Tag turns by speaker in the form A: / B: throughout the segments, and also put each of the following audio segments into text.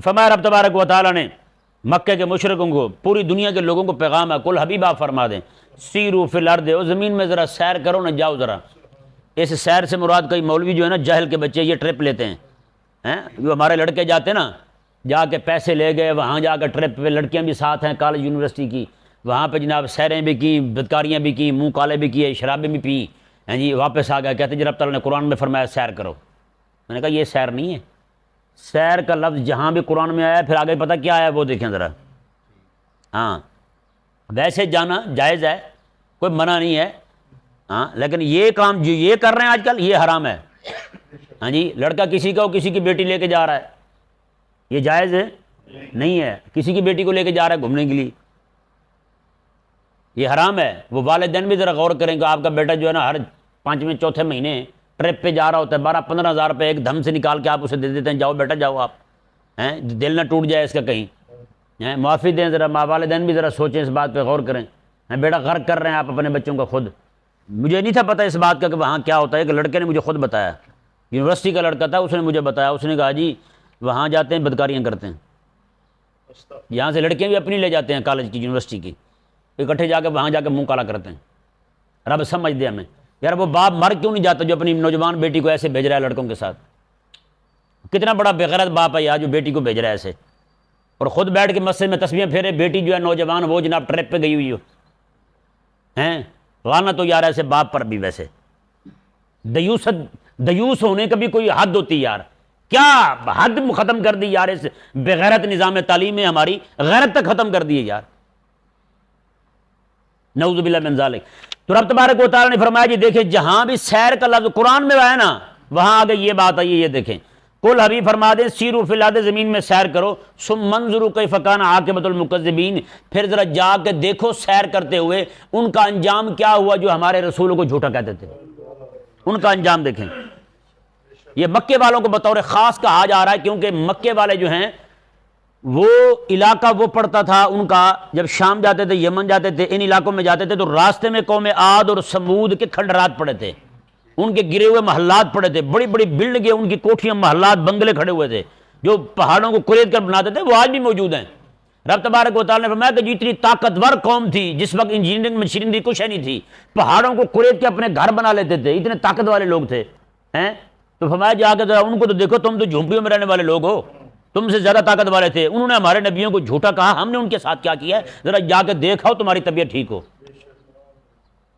A: فرمایا رب تبارک و تعالیٰ نے مکہ کے مشرکوں کو، پوری دنیا کے لوگوں کو پیغام ہے، کل حبیب آپ فرما دیں سیرو فی الارض، او زمین میں ذرا سیر کرو نہ، جاؤ ذرا۔ اس سیر سے مراد کئی مولوی جو ہے نا جہل کے بچے یہ ٹرپ لیتے ہیں، جو ہمارے لڑکے جاتے ہیں نا، جا کے پیسے لے گئے وہاں جا کے ٹرپ پہ، لڑکیاں بھی ساتھ ہیں کالج یونیورسٹی کی، وہاں پہ جناب سیریں بھی کی، بدکاریاں بھی کی، منہ کالے بھی کیے، شرابیں بھی پی، جی واپس آ گئے، کہتے جی رب تعالیٰ نے قرآن میں فرمایا سیر کرو۔ میں نے کہا یہ سیر نہیں ہے، سیر کا لفظ جہاں بھی قرآن میں آیا پھر آگے پتہ کیا آیا وہ دیکھیں ذرا۔ ہاں ویسے جانا جائز ہے، کوئی منع نہیں ہے، ہاں لیکن یہ کام جو یہ کر رہے ہیں آج کل یہ حرام ہے۔ ہاں جی لڑکا کسی کا کسی کی بیٹی لے کے جا رہا ہے، یہ جائز ہے نہیں ہے، کسی کی بیٹی کو لے کے جا رہا ہے گھومنے کے لیے، یہ حرام ہے۔ وہ والدین بھی ذرا غور کریں کہ آپ کا بیٹا جو ہے نا ہر 5ویں 4تھے مہینے ٹرپ پہ جا رہا ہوتا ہے، 12-15 ہزار روپے ایک دم سے نکال کے آپ اسے دے دیتے ہیں، جاؤ بیٹا جاؤ آپ، دل نہ ٹوٹ جائے اس کا کہیں، معافی دیں ذرا، ماں والدین بھی ذرا سوچیں اس بات پہ غور کریں۔ بیٹا غرق کر رہے ہیں آپ اپنے بچوں کا خود۔ مجھے نہیں تھا پتہ اس بات کا کہ وہاں کیا ہوتا ہے، ایک لڑکے نے مجھے خود بتایا، یونیورسٹی کا لڑکا تھا، اس نے مجھے بتایا، اس نے کہا جی وہاں جاتے ہیں بدکاریاں کرتے ہیں، یہاں سے لڑکیاں بھی اپنی لے جاتے ہیں کالج کی یونیورسٹی کی، اکٹھے جا کے وہاں جا کے منہ کالا کرتے ہیں۔ رب سمجھ دے ہمیں یار، وہ باپ مر کیوں نہیں جاتا جو اپنی نوجوان بیٹی کو ایسے بھیج رہا ہے لڑکوں کے ساتھ؟ کتنا بڑا بےغیرت باپ ہے یار جو بیٹی کو بھیج رہا ہے ایسے، اور خود بیٹھ کے مسجد میں تسبیحیں پھیرے، بیٹی جو ہے نوجوان وہ جناب ٹرپ پہ گئی ہوئی ہو، لعنت تو یار ایسے باپ پر بھی۔ ویسے دیوس ہونے کا بھی کوئی حد ہوتی یار، کیا حد ختم کر دی یار اس بغیرت نظام تعلیم میں، ہماری غیرت تک ختم کر دی یار، نعوذ باللہ من ذالک۔ تو رب تبارک و تعالیٰ نے فرمایا جی دیکھیں جہاں بھی سیر کا لفظ قرآن میں آیا نا وہاں آگے یہ بات آئی ہے، یہ دیکھیں کل حبیب فرما دیں سیرو فی الارض، زمین میں سیر کرو، ثم انظروا کیف کان عاقبۃ المکذبین، پھر ذرا جا کے دیکھو سیر کرتے ہوئے ان کا انجام کیا ہوا جو ہمارے رسولوں کو جھوٹا کہتے تھے، ان کا انجام دیکھیں۔ یہ مکے والوں کو بطور خاص کہا جا رہا ہے کیونکہ مکے والے جو ہیں وہ علاقہ وہ پڑتا تھا ان کا، جب شام جاتے تھے یمن جاتے تھے ان علاقوں میں جاتے تھے تو راستے میں قوم عاد اور سمود کے کھنڈرات پڑے تھے، ان کے گرے ہوئے محلات پڑے تھے، بڑی بڑی بلڈنگیں، ان کی کوٹھیاں، محلات، بنگلے کھڑے ہوئے تھے جو پہاڑوں کو کریت کر بناتے تھے، وہ آج بھی موجود ہیں۔ رب تبارک و تعالیٰ نے فرمایا کہ جتنی طاقتور قوم تھی جس وقت انجینئرنگ مشینری کچھ نہیں تھی، پہاڑوں کو کریت کے اپنے گھر بنا لیتے تھے، اتنے طاقت والے لوگ تھے، تو فرمایا جا کے ذرا ان کو تو دیکھو، تم تو جھونپڑیوں میں رہنے والے لوگ ہو، تم سے زیادہ طاقت والے تھے، انہوں نے ہمارے نبیوں کو جھوٹا کہا، ہم نے ان کے ساتھ کیا کیا ہے، ذرا جا کے دیکھاؤ تمہاری طبیعت ٹھیک ہو،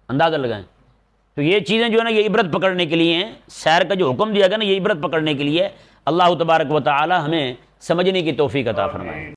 A: اندازہ لگائیں۔ تو یہ چیزیں جو ہے نا یہ عبرت پکڑنے کے لیے ہیں، سیر کا جو حکم دیا گیا نا یہ عبرت پکڑنے کے لیے، اللہ تبارک و تعالی ہمیں سمجھنے کی توفیق عطا فرمائے۔